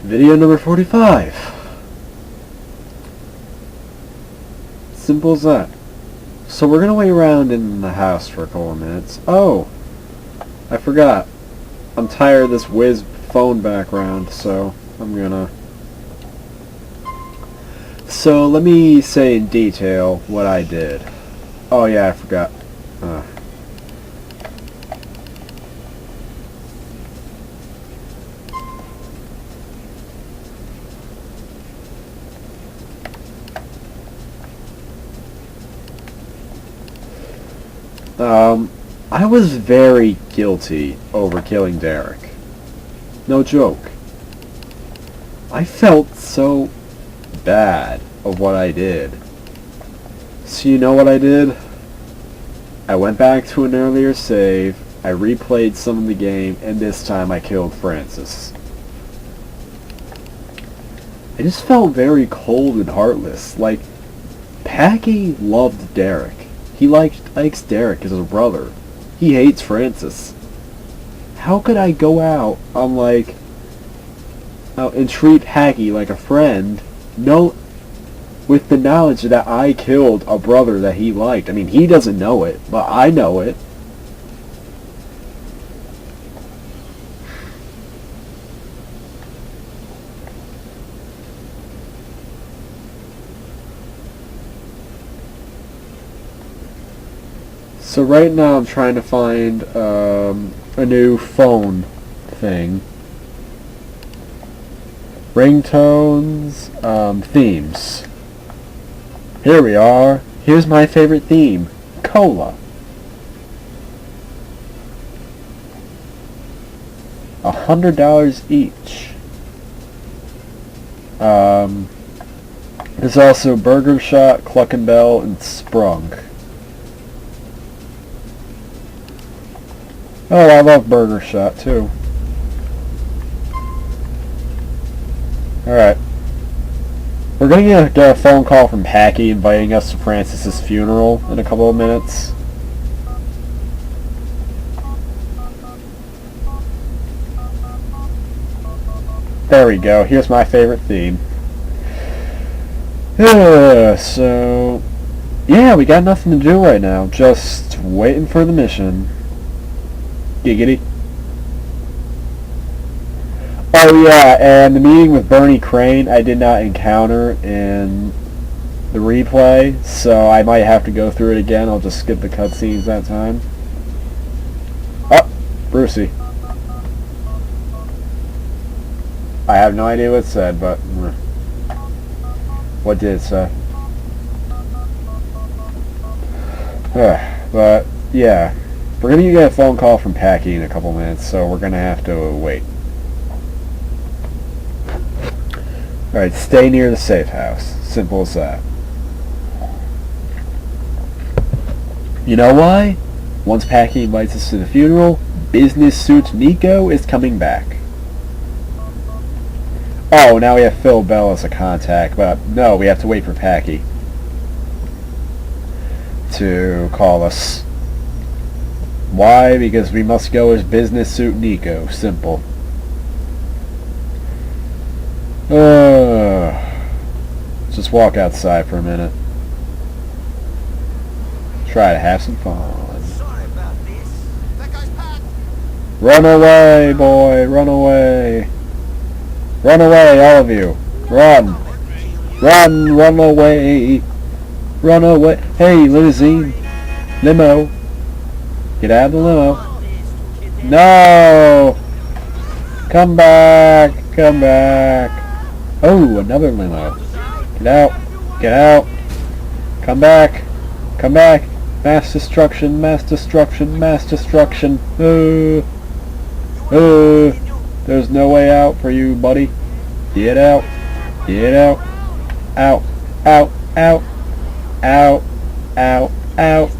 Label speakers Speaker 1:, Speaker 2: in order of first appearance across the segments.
Speaker 1: Video number 45. Simple as that. So we're gonna wait around in the house for a couple of minutes. Oh! I forgot. I'm tired of this whiz phone background, so I'm gonna... So let me say in detail what I did. Oh yeah, I forgot. I was very guilty over killing Derrick. No joke. I felt so bad of what I did. So you know what I did? I went back to an earlier save, I replayed some of the game, and this time I killed Francis. I just felt very cold and heartless. Like, Packy loved Derrick. He likes Derrick as a brother. He hates Francis. How could I go out on and treat Packy like a friend, with the knowledge that I killed a brother that he liked? I mean, he doesn't know it, but I know it. So right now I'm trying to find a new phone thing. Ringtones, themes. Here we are. Here's my favorite theme. Cola. $100 each. There's also Burger Shot, Cluck and Bell, and Sprung. Oh, I love Burger Shot too. Alright. We're gonna get a phone call from Packy inviting us to Francis's funeral in a couple of minutes. There we go. Here's my favorite theme. So, yeah, we got nothing to do right now. Just waiting for the mission. Giggity. Oh yeah, and the meeting with Bernie Crane I did not encounter in the replay, so I might have to go through it again. I'll just skip the cutscenes that time. Oh, Brucey. I have no idea what it said, but... What did it say? But, yeah. We're going to get a phone call from Packy in a couple minutes, so we're going to have to wait. Alright, stay near the safe house. Simple as that. You know why? Once Packy invites us to the funeral, Business Suit Nico is coming back. Oh, now we have Phil Bell as a contact, but no, we have to wait for Packy to call us. Why? Because we must go as Business Suit Nico. Simple. Let's just walk outside for a minute. Try to have some fun.
Speaker 2: Sorry about this. That guy's packed.
Speaker 1: Run away, boy! Run away! Run away, all of you! Run! Run! Run away! Run away! Hey, limousine! Limo! Get out of the limo! No! Come back! Come back! Oh, another limo! Get out! Get out! Come back! Come back! Mass destruction! Mass destruction! Mass destruction! There's no way out for you, buddy. Get out. Get out. Out. Out. Out. Out. Out. Out.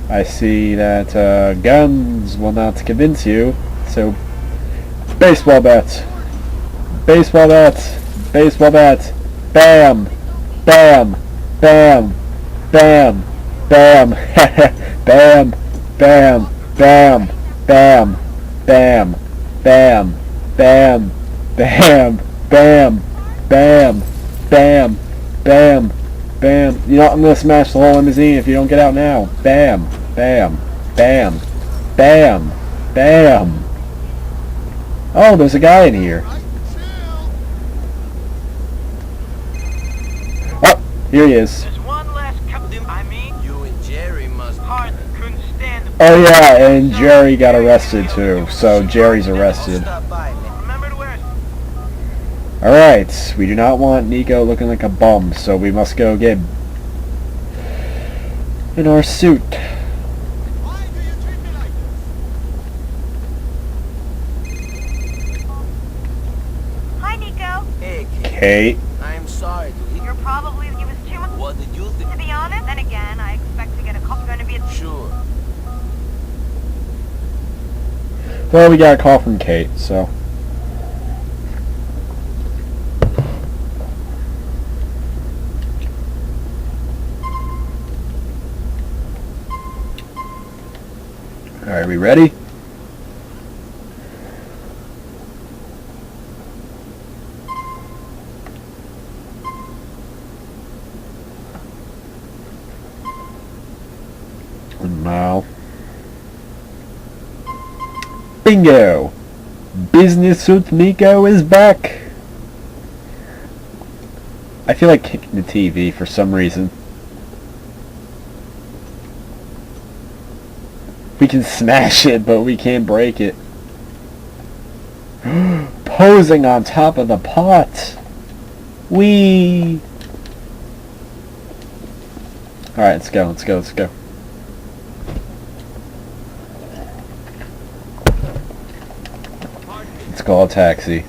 Speaker 1: I see that guns will not convince you, so baseball bats. Baseball bats. Baseball bats. Bam. Bam. Bam. Bam. Bam. Bam. Bam. Bam. Bam. Bam. Bam. Bam. Bam! Bam! Bam! Bam! Bam! Bam! You know, I'm gonna smash the whole limousine if you don't get out now. Bam! Bam! Bam! Bam! Bam! Oh, there's a guy in here. Oh, here he is.
Speaker 2: There's one last I mean, you and Jerry must couldn't stand the
Speaker 1: Oh yeah, and Jerry got arrested too, so Jerry's arrested.
Speaker 2: Remember to wear
Speaker 1: Alright, we do not want Nico looking like a bum, so we must go get in our suit.
Speaker 2: Why do you treat me like this?
Speaker 3: Hi, Nico.
Speaker 2: Hey,
Speaker 1: Kate.
Speaker 2: I'm sorry to hear.
Speaker 3: You're probably he was too much.
Speaker 2: What did you think?
Speaker 3: To be honest, then again, I expect to get a call. Going to be a
Speaker 2: Sure.
Speaker 1: Well, we got a call from Kate, so. Alright, we ready? And now. Bingo! Business with Nico is back! I feel like kicking the TV for some reason. We can smash it, but we can't break it. Posing on top of the pot! Whee! Alright, let's go, let's go, let's go. Let's call a taxi.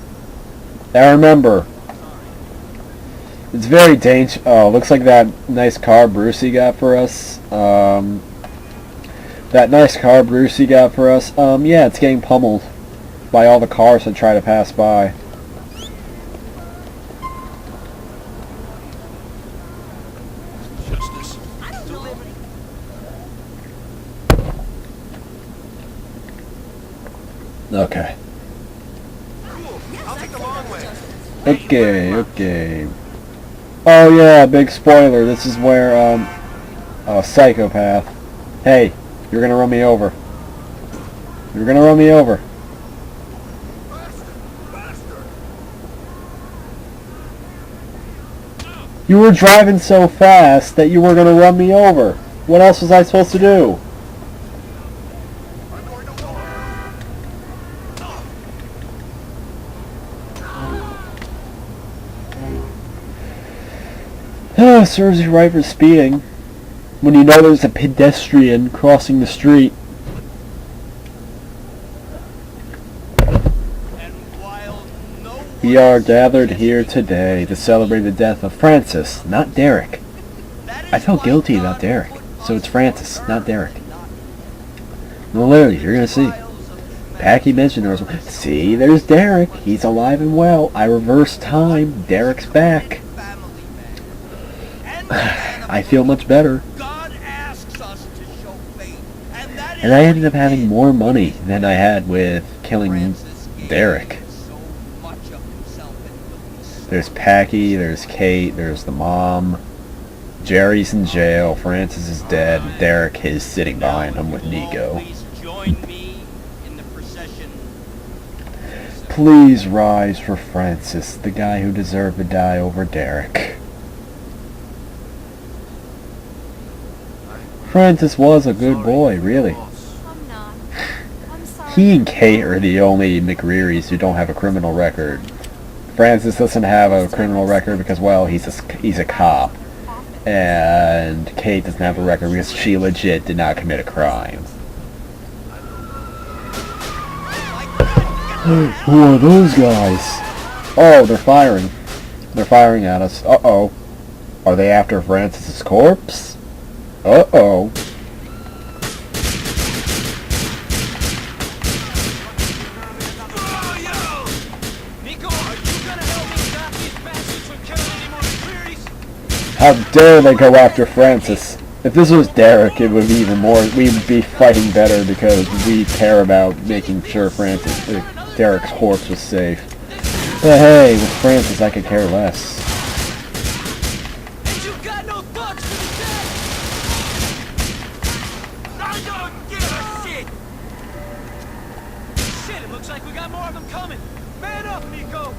Speaker 1: Now remember, it's very dangerous. Oh, looks like that nice car Brucey got for us. That nice car Brucey got for us. Yeah, it's getting pummeled by all the cars that try to pass by.
Speaker 2: Justice. Delivery.
Speaker 1: Okay.
Speaker 2: Cool. I'll take the long way.
Speaker 1: Okay, okay. Oh yeah, big spoiler. This is where, psychopath. Hey, you're gonna run me over. You're gonna run me over. You were driving so fast that you were gonna run me over. What else was I supposed to do?
Speaker 2: I'm going to war.
Speaker 1: Serves you right for speeding. When you know there's a pedestrian crossing the street.
Speaker 2: And while no
Speaker 1: We are gathered here today to celebrate the death of Francis, not Derrick. I felt guilty about Derrick, so it's Francis, not Derrick. No, literally, you're gonna see. Packy mentioned there was. See, there's Derrick. He's alive and well. I reversed time. Derrick's back. I feel much better.
Speaker 2: God asks us to show faith, and that
Speaker 1: And I ended up having more money than I had with killing Derrick.
Speaker 2: so much of himself and
Speaker 1: There's Packy, there's Kate, there's the mom. Jerry's in jail, Francis is dead, Derrick is sitting behind him with Nico.
Speaker 2: Please join me in the procession.
Speaker 1: Please rise for Francis, the guy who deserved to die over Derrick. Francis was a good boy, really.
Speaker 3: I'm not. I'm sorry.
Speaker 1: He and Kate are the only McReary's who don't have a criminal record. Francis doesn't have a criminal record because, well, he's a cop. And Kate doesn't have a record because she legit did not commit a crime. Who are those guys? Oh, they're firing. They're firing at us. Uh-oh. Are they after Francis's corpse? Uh-oh.
Speaker 2: Nico, are you gonna help me stop these bastards from killing any more McCreary's?
Speaker 1: How dare they go after Francis? If this was Derrick, it would be even more. We'd be fighting better because we care about making sure Derrick's corpse was safe. But hey, with Francis I could care less.
Speaker 2: And you've got no thoughts for the dead! I don't give a shit! Shit, it looks like we got more of them coming! Man up, Nico!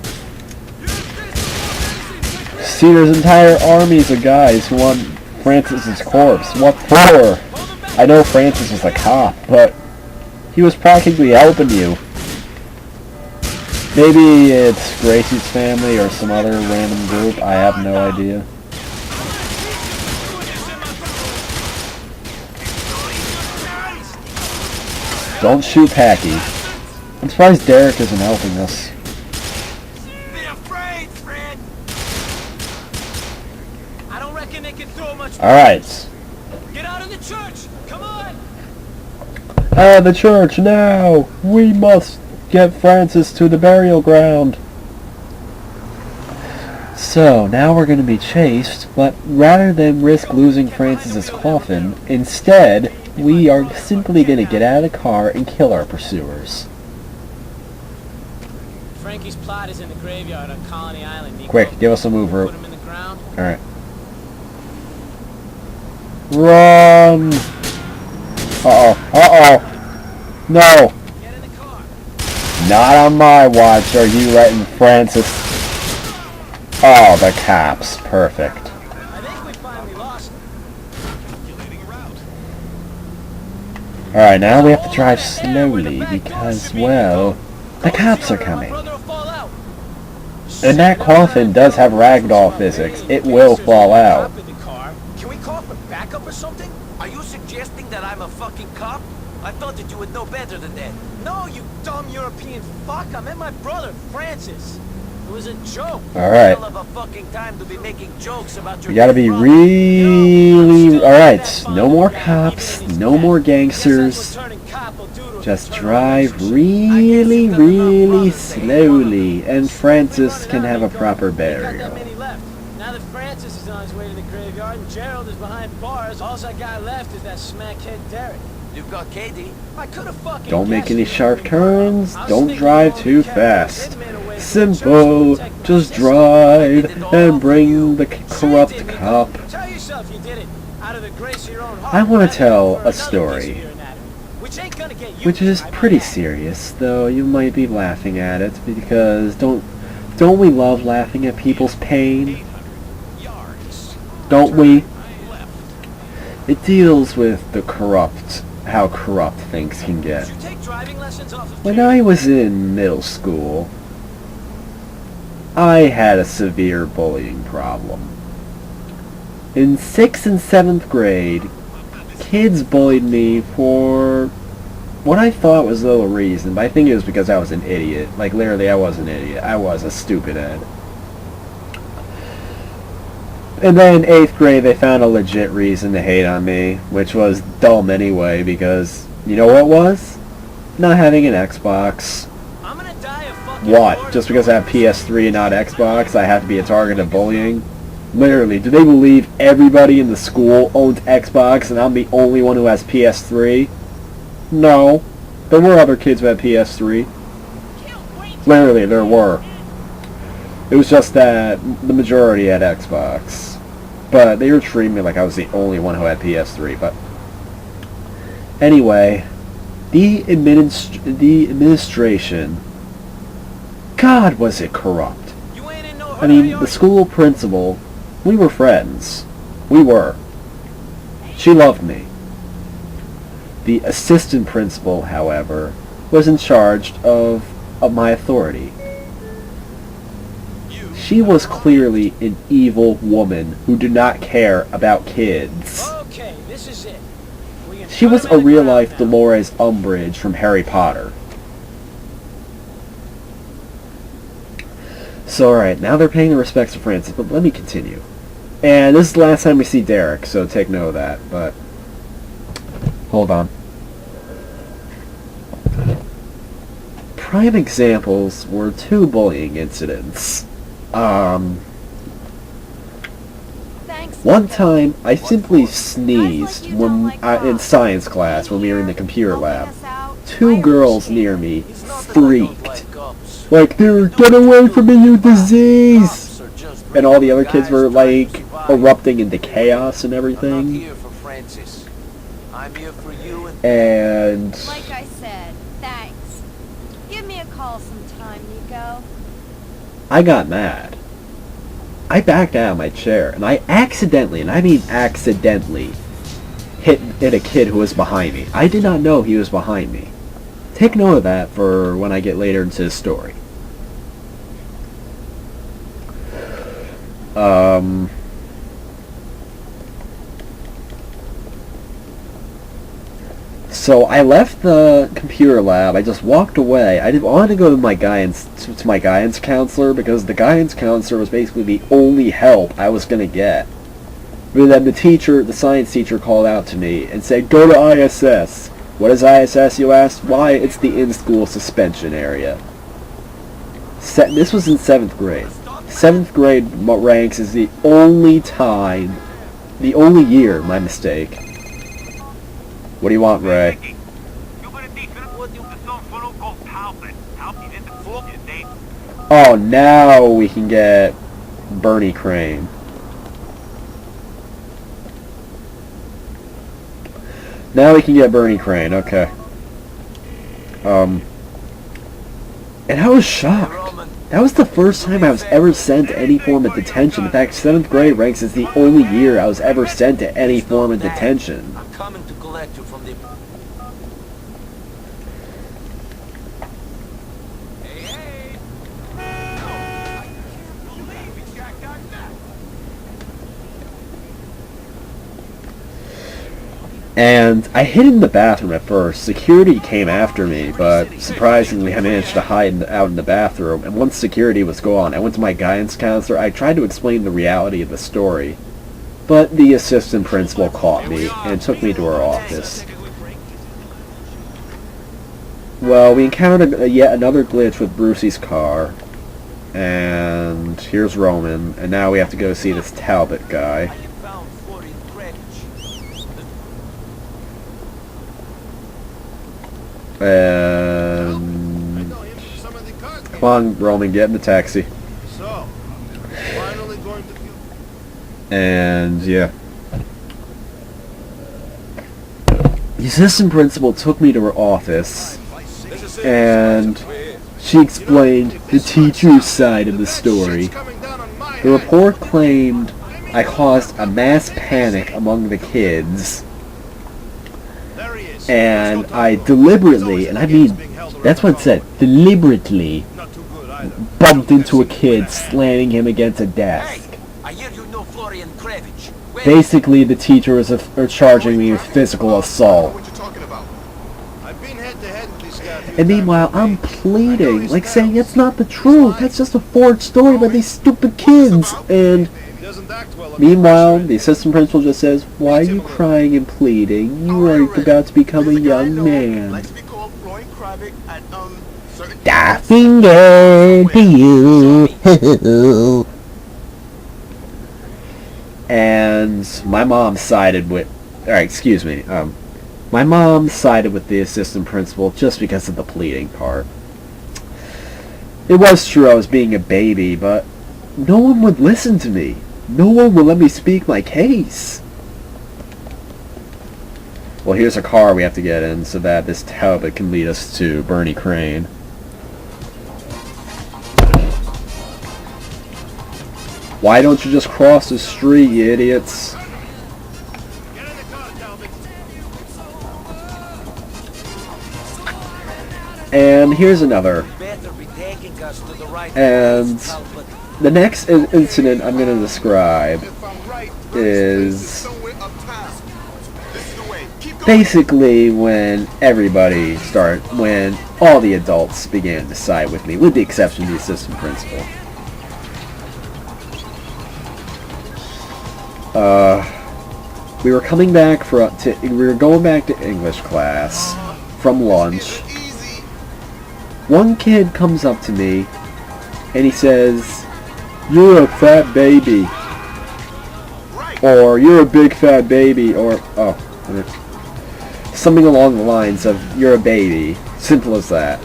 Speaker 2: Use this formation!
Speaker 1: See, there's entire armies of guys who want Francis's corpse. What for? I know Francis was a cop, but he was practically helping you. Maybe it's Gracie's family or some other random group. I have no idea. Don't shoot Packy. I'm surprised Derrick isn't helping us.
Speaker 2: Be afraid, Fred! I don't reckon they can throw much.
Speaker 1: Alright.
Speaker 2: Get out of the church! Come on!
Speaker 1: The church now! We must get Francis to the burial ground. So, now we're going to be chased, but rather than risk losing Francis's coffin, instead, we are simply going to get out of the car and kill our pursuers.
Speaker 2: Frankie's plot is in the graveyard on Colony Island, Nico.
Speaker 1: Quick, give us a move route.
Speaker 2: Put him in the ground.
Speaker 1: Alright. Run! Uh-oh. Uh-oh. No!
Speaker 2: Get in the car.
Speaker 1: Not on my watch are you letting Francis... Oh, the cops. Perfect.
Speaker 2: I think we finally lost him.
Speaker 1: Alright, now we have to drive slowly because, well, the cops are coming. And that coffin does have ragdoll physics. It will fall out.
Speaker 2: Can we call for backup or something? Are you suggesting that I'm a fucking cop? I thought that you would know better than that. No, you dumb European fuck. I met my brother, Francis. It was a joke.
Speaker 1: Alright.
Speaker 2: Hell of a fucking time to be making jokes about your
Speaker 1: We gotta be really... Alright, no more cops, no more gangsters. Just drive really, really slowly, and Francis can have a proper burial.
Speaker 2: Now that Francis is on his way to the graveyard and Gerald is behind bars, all I got left is that smackhead Derrick. You've got Katie. I could have fucking
Speaker 1: Don't make any sharp turns, don't drive too fast. Simple, just drive and bring the corrupt cop.
Speaker 2: Tell yourself you did it out of the grace of your own heart.
Speaker 1: I want to tell a story, which is pretty serious, though you might be laughing at it, because don't we love laughing at people's pain? Don't we? It deals with the corrupt, how corrupt things can get. When I was in middle school, I had a severe bullying problem. In 6th and 7th grade, kids bullied me for what I thought was little reason, but I think it was because I was an idiot. Like, literally, I was an idiot. I was a stupid head. And then in 8th grade, they found a legit reason to hate on me, which was dumb anyway, because, you know what it was? Not having an Xbox. What? Just because I have PS3 and not Xbox, I have to be a target of bullying? Literally, do they believe everybody in the school owns Xbox and I'm the only one who has PS3? No. There were other kids who had PS3. Literally, there were. It was just that the majority had Xbox. But they were treating me like I was the only one who had PS3. But anyway, the administration... God, was it corrupt. I mean, the school principal, we were friends. We were. She loved me. The assistant principal, however, was in charge of my authority. She was clearly an evil woman who did not care about kids.
Speaker 2: Okay, this is it.
Speaker 1: She was a real-life Dolores Umbridge from Harry Potter. So alright, now they're paying the respects to Francis, but let me continue. And this is the last time we see Derrick, so take note of that, but... Hold on. Prime examples were 2 bullying incidents. One time, I simply sneezed when in science class when we were in the computer lab. 2 girls near me freaked. Like, dude, get away from me, you disease! And all the other kids were, like, erupting into chaos and
Speaker 2: I'm not
Speaker 1: everything.
Speaker 2: here for Francis. I'm here for you
Speaker 1: And
Speaker 3: Like I said, thanks. Give me a call sometime, Nico.
Speaker 1: I got mad. I backed out of my chair, and I accidentally, and I mean accidentally, hit a kid who was behind me. I did not know he was behind me. Take note of that for when I get later into the story. So I left the computer lab. I just walked away. I wanted to go to my guidance counselor because the guidance counselor was basically the only help I was gonna get. But then the science teacher called out to me and said, "Go to ISS." What is ISS, you asked? Why, it's the in-school suspension area. This was in 7th grade. 7th grade ranks is the only year, my mistake. What do you want, Ray? Oh, now we can get Bernie Crane. Now we can get Bernie Crane, okay. And I was shocked. That was the first time I was ever sent to any form of detention. In fact, 7th grade ranks as the only year I was ever sent to any form of detention.
Speaker 2: I'm coming to collect you from the...
Speaker 1: And I hid in the bathroom at first. Security came after me, but surprisingly I managed to hide out in the bathroom. And once security was gone, I went to my guidance counselor. I tried to explain the reality of the story, but the assistant principal caught me and took me to her office. Well, we encountered yet another glitch with Brucey's car. And here's Roman. And now we have to go see this Talbot guy. And come on, Roman, get in the taxi. And yeah, the assistant principal took me to her office, and she explained the teacher's side of the story. The report claimed I caused a mass panic among the kids. And I deliberately, and I mean, that's what it said, deliberately bumped into a kid, slamming him against a desk. Basically, the teacher was charging me with physical assault. And meanwhile, I'm pleading, like saying it's not the truth, that's just a forged story by these stupid kids. And meanwhile, the assistant principal just says, "Why are you crying and pleading? You are about to become a young man." Da finger to you. And my mom sided with, my mom sided with the assistant principal just because of the pleading part. It was true I was being a baby, but no one would listen to me. No one will let me speak my case. Well, here's a car we have to get in so that this Talbot can lead us to Bernie Crane. Why don't you just cross the street, you idiots? And here's another. And the next incident I'm going to describe is basically when when all the adults began to side with me, with the exception of the assistant principal. We were going back to English class from lunch. One kid comes up to me and he says, "You're a fat baby," or "You're a big fat baby," or something along the lines of "You're a baby." Simple as that.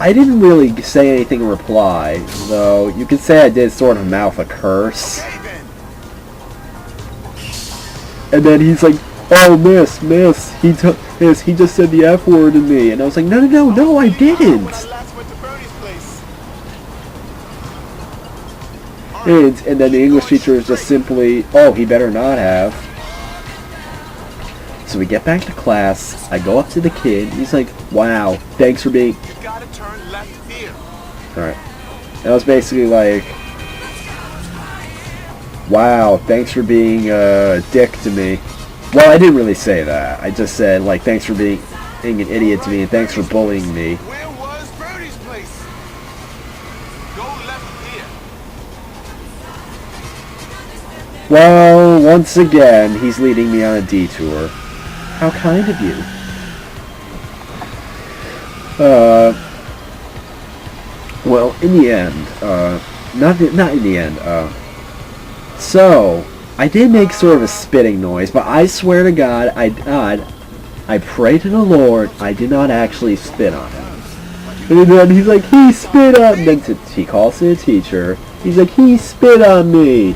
Speaker 1: I didn't really say anything in reply, though you could say I did sort of mouth a curse. And then he's like, "Oh, miss, he just said the F word to me." And I was like, "No, I didn't." And then the English teacher is just simply, "Oh, he better not have." So we get back to class, I go up to the kid, he's like, "Wow, thanks for being..."
Speaker 4: You gotta turn left here.
Speaker 1: Alright. And I was basically like, "Wow, thanks for being a dick to me." Well, I didn't really say that. I just said, like, thanks for being an idiot to me, and thanks for bullying me.
Speaker 4: Where was Birdie's place? Go left here.
Speaker 1: Well, once again, he's leading me on a detour. How kind of you. Well, in the end, not in the end, so, I did make sort of a spitting noise, but I swear to God, I pray to the Lord, I did not actually spit on him. And then he's like, "He spit on..." And then he calls to the teacher, he's like, "He spit on me."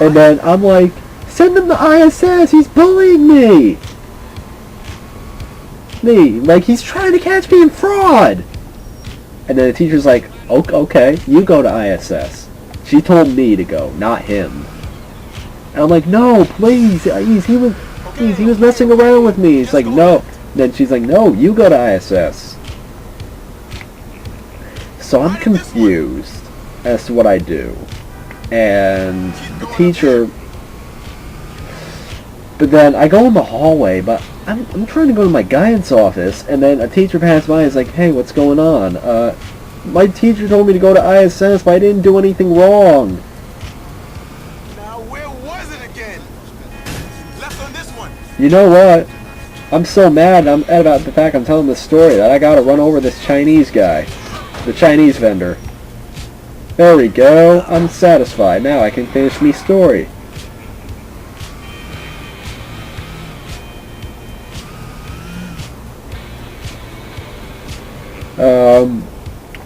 Speaker 1: And then I'm like, "Send him to ISS, he's bullying me!" Like, he's trying to catch me in fraud! And then the teacher's like, "Okay, you go to ISS." She told me to go, not him. And I'm like, "No, please, he was messing around with me." He's like, "No." And then she's like, "No, you go to ISS." So I'm confused as to what I do. And the teacher... But then I go in the hallway, but I'm trying to go to my guidance office, and then a teacher passed by and is like, "Hey, what's going on? My teacher told me to go to ISS, but I didn't do anything wrong."
Speaker 4: Now where was it again? Left on this one.
Speaker 1: You know what? I'm so mad about the fact I'm telling this story that I gotta run over this Chinese guy. The Chinese vendor. There we go. I'm satisfied. Now I can finish me story.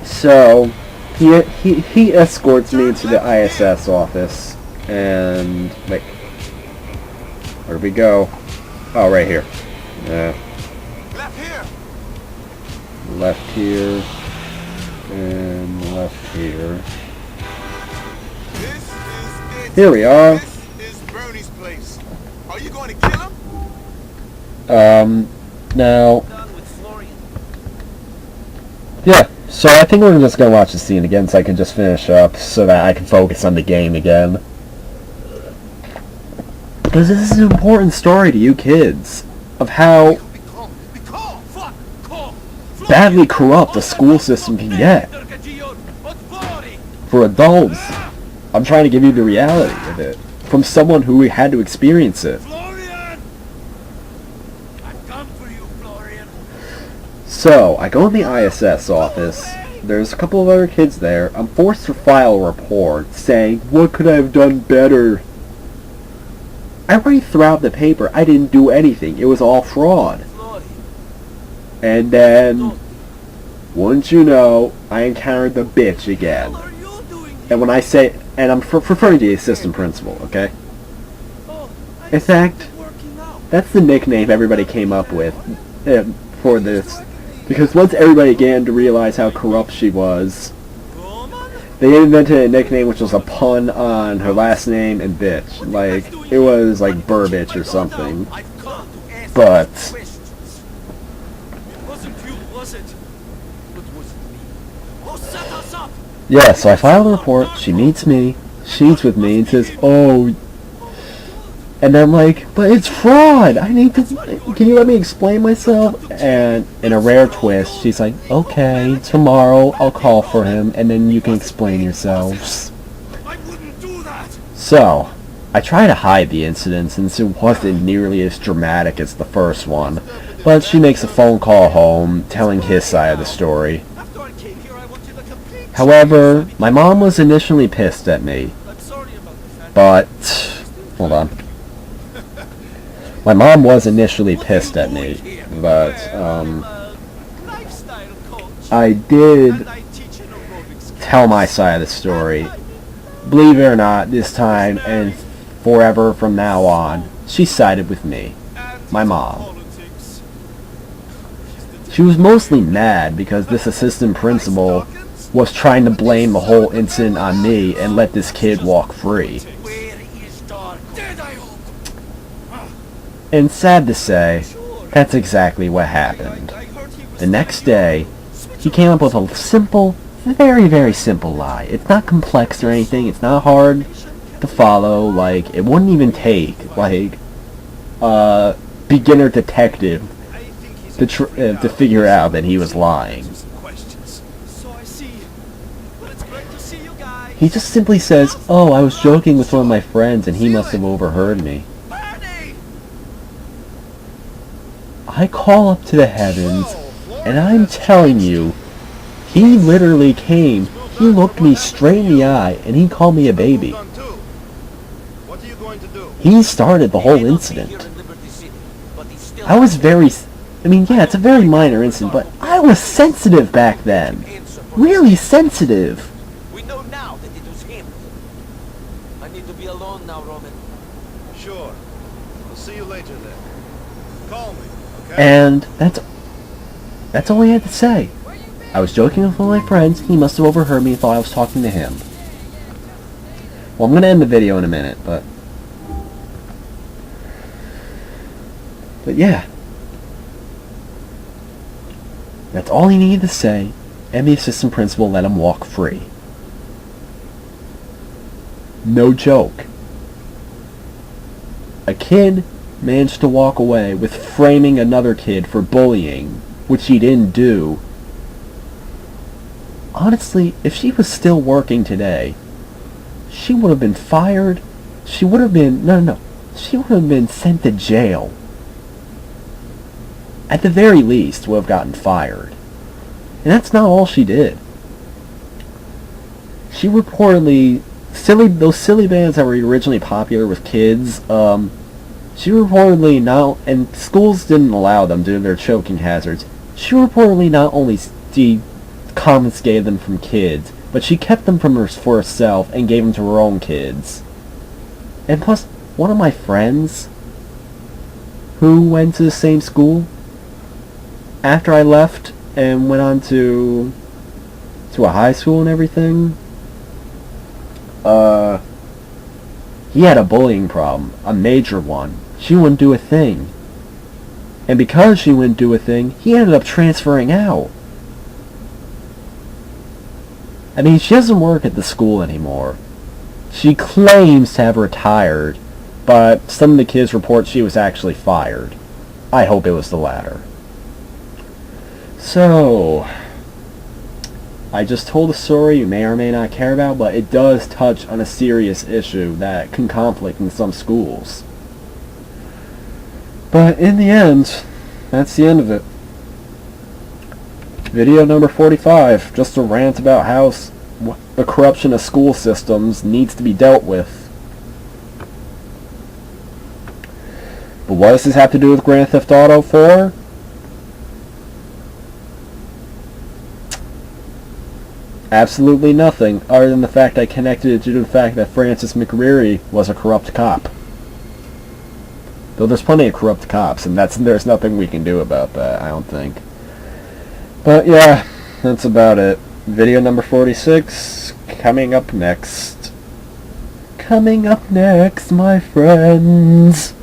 Speaker 1: So he escorts me to the ISS office, and wait, where do we go? Oh, right here.
Speaker 4: Left here.
Speaker 1: Left here, and left here.
Speaker 4: This is it.
Speaker 1: Here we are.
Speaker 4: This is Bernie's place. Are you going to kill him?
Speaker 1: Now,
Speaker 2: Done with Florian.
Speaker 1: yeah. So I think we're just gonna watch the scene again, so I can just finish up, so that I can focus on the game again. Because this is an important story to you kids of how
Speaker 4: Be calm. Be calm. Fuck. Calm.
Speaker 1: badly corrupt the school system can get for adults. I'm trying to give you the reality of it from someone who had to experience it.
Speaker 2: Florian! I've come for you, Florian.
Speaker 1: So I go in the ISS office. There's a couple of other kids there. I'm forced to file a report saying, "What could I have done better?" I write throughout the paper, I didn't do anything. It was all fraud. And then, wouldn't you know, I encountered the bitch again. And when I say, and I'm referring to the assistant principal, okay? In fact, that's the nickname everybody came up with for this. Because once everybody began to realize how corrupt she was, they invented a nickname which was a pun on her last name and bitch. Like, it was like Burbitch or something. But yeah, so I filed a report, she meets me, she meets with me and says, "Oh," and I'm like, "But it's fraud, I need to, can you let me explain myself?" And in a rare twist, she's like, "Okay, tomorrow I'll call for him and then you can explain yourselves." So, I try to hide the incident since it wasn't nearly as dramatic as the first one, but she makes a phone call home telling his side of the story. However, my mom was initially pissed at me, but, hold on. My mom was initially pissed at me, but, I did tell my side of the story. Believe it or not, this time and forever from now on, she sided with me, my mom. She was mostly mad because this assistant principal was trying to blame the whole incident on me and let this kid walk free. And sad to say, that's exactly what happened. The next day, he came up with a simple, very, very simple lie. It's not complex or anything. It's not hard to follow. Like, it wouldn't even take, like, a beginner detective to figure out that he was lying. He just simply says, "Oh, I was joking with one of my friends and he must have overheard me." I call up to the heavens, and I'm telling you, he literally came, he looked me straight in the eye, and he called me a baby. He started the whole incident. I was yeah, it's a very minor incident, but I was sensitive back then. Really sensitive.
Speaker 2: We know now that it was him. I need to be alone now, Roman.
Speaker 4: Sure. I'll see you later then. Call me, okay?
Speaker 1: And that's all I had to say. I was joking with one of my friends. He must have overheard me and thought I was talking to him. Well, I'm going to end the video in a minute, but yeah. That's all he needed to say, and the assistant principal let him walk free. No joke. A kid managed to walk away with framing another kid for bullying, which he didn't do. Honestly, if she was still working today, she would have been fired. She would have been, she would have been sent to jail. At the very least, would have gotten fired. And that's not all she did. She reportedly, those silly bands that were originally popular with kids, she reportedly now, and schools didn't allow them due to their choking hazards, she reportedly not only confiscated them from kids, but she kept them for herself and gave them to her own kids. And plus, one of my friends who went to the same school, after I left and went on to a high school and everything, he had a bullying problem, a major one. She wouldn't do a thing. And because she wouldn't do a thing, he ended up transferring out. I mean, she doesn't work at the school anymore. She claims to have retired, but some of the kids report she was actually fired. I hope it was the latter. So, I just told a story you may or may not care about, but it does touch on a serious issue that can conflict in some schools. But in the end, that's the end of it. Video number 45, just a rant about how the corruption of school systems needs to be dealt with. But what does this have to do with Grand Theft Auto 4? Absolutely nothing, other than the fact I connected it to the fact that Francis McReary was a corrupt cop. Though there's plenty of corrupt cops, and there's nothing we can do about that, I don't think. But yeah, that's about it. Video number 46, coming up next. Coming up next, my friends.